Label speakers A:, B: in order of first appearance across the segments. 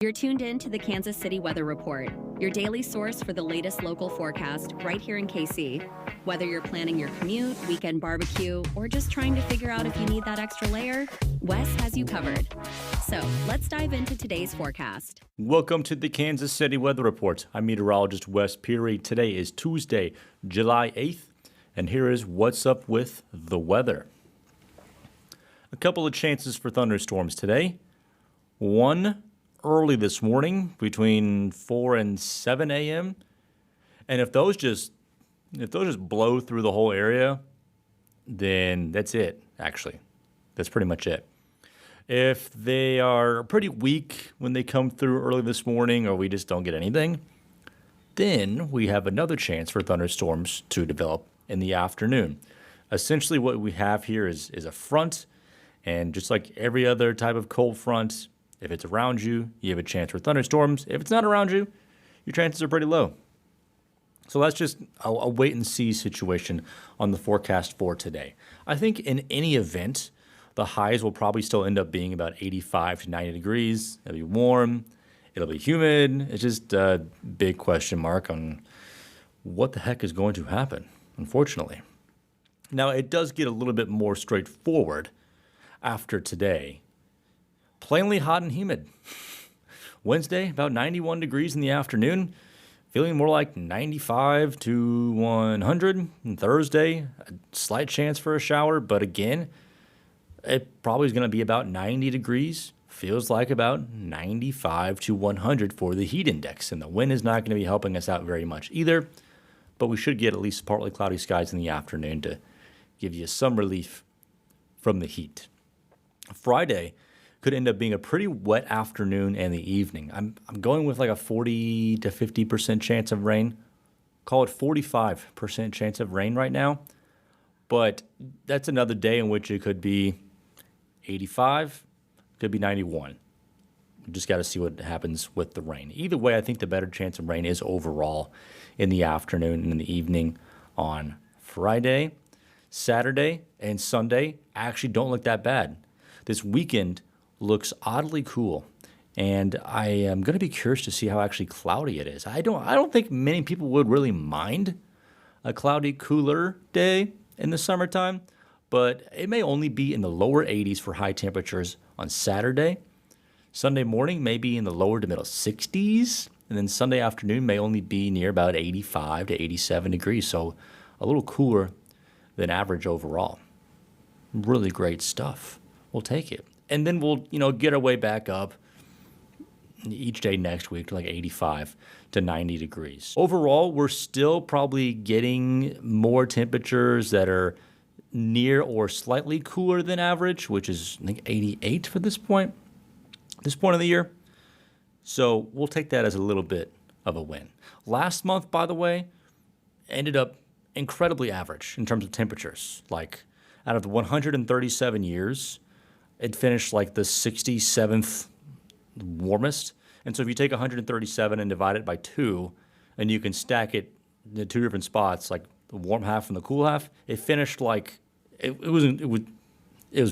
A: You're tuned in to the Kansas City Weather Report, your daily source for the latest local forecast right here in KC. Whether you're planning your commute, weekend barbecue, or just trying to figure out if you need that extra layer, Wes has you covered. So let's dive into today's forecast.
B: Welcome to the Kansas City Weather Report. I'm meteorologist Wes Peary. Today is Tuesday, July 8th, and here is what's up with the weather. A couple of chances for thunderstorms today. One early this morning between 4 and 7 a.m. And if those just blow through the whole area, then that's it, actually. That's pretty much it. If they are pretty weak when they come through early this morning or we just don't get anything, then we have another chance for thunderstorms to develop in the afternoon. Essentially what we have here is a front, and just like every other type of cold front, if it's around you, you have a chance for thunderstorms. If it's not around you, your chances are pretty low. So that's just a wait-and-see situation on the forecast for today. I think in any event, the highs will probably still end up being about 85 to 90 degrees. It'll be warm. It'll be humid. It's just a big question mark on what the heck is going to happen, unfortunately. Now, it does get a little bit more straightforward after today. Plainly hot and humid. Wednesday, about 91 degrees in the afternoon. Feeling more like 95 to 100. And Thursday, a slight chance for a shower, but again, it probably is going to be about 90 degrees. Feels like about 95 to 100 for the heat index. And the wind is not going to be helping us out very much either. But we should get at least partly cloudy skies in the afternoon to give you some relief from the heat. Friday could end up being a pretty wet afternoon and the evening. I'm going with like a 40 to 50% chance of rain. Call it 45% chance of rain right now. But that's another day in which it could be 85, could be 91. We just got to see what happens with the rain. Either way, I think the better chance of rain is overall in the afternoon and in the evening on Friday. Saturday and Sunday actually don't look that bad. This weekend looks oddly cool, and I am going to be curious to see how actually cloudy it is. I don't think many people would really mind a cloudy, cooler day in the summertime, but it may only be in the lower 80s for high temperatures on Saturday. Sunday morning may be in the lower to middle 60s, and then Sunday afternoon may only be near about 85 to 87 degrees, so a little cooler than average overall. Really great stuff. We'll take it. And then we'll, get our way back up each day next week to like 85 to 90 degrees. Overall, we're still probably getting more temperatures that are near or slightly cooler than average, which is, I think, 88 for this point of the year. So we'll take that as a little bit of a win. Last month, by the way, ended up incredibly average in terms of temperatures. Like, out of the 137 years, it finished like the 67th warmest. And so if you take 137 and divide it by 2, and you can stack it in two different spots, like the warm half and the cool half, it finished like it was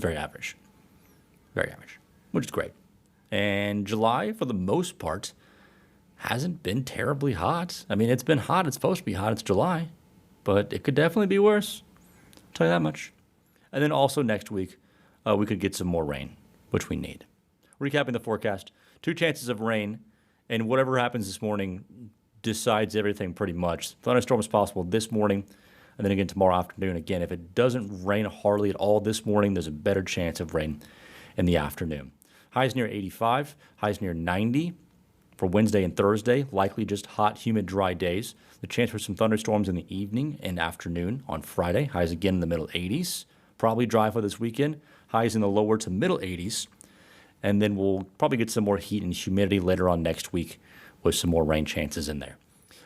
B: very average. Very average, which is great. And July, for the most part, hasn't been terribly hot. I mean, it's been hot. It's supposed to be hot. It's July. But it could definitely be worse. I'll tell you that much. And then also next week, we could get some more rain, which we need. Recapping the forecast, 2 chances of rain, and whatever happens this morning decides everything pretty much. Thunderstorm is possible this morning, and then again tomorrow afternoon. Again, if it doesn't rain hardly at all this morning, there's a better chance of rain in the afternoon. Highs near 85, highs near 90 for Wednesday and Thursday, likely just hot, humid, dry days. The chance for some thunderstorms in the evening and afternoon on Friday, highs again in the middle 80s. Probably dry for this weekend. Highs in the lower to middle 80s. And then we'll probably get some more heat and humidity later on next week with some more rain chances in there.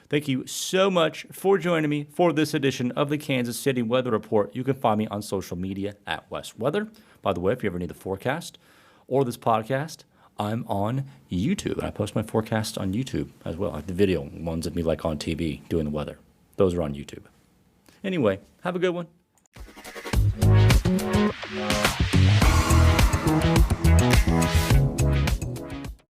B: Thank you so much for joining me for this edition of the Kansas City Weather Report. You can find me on social media at Wes Weather. By the way, if you ever need the forecast or this podcast, I'm on YouTube. And I post my forecasts on YouTube as well, like the video ones of me like on TV doing the weather. Those are on YouTube. Anyway, have a good one.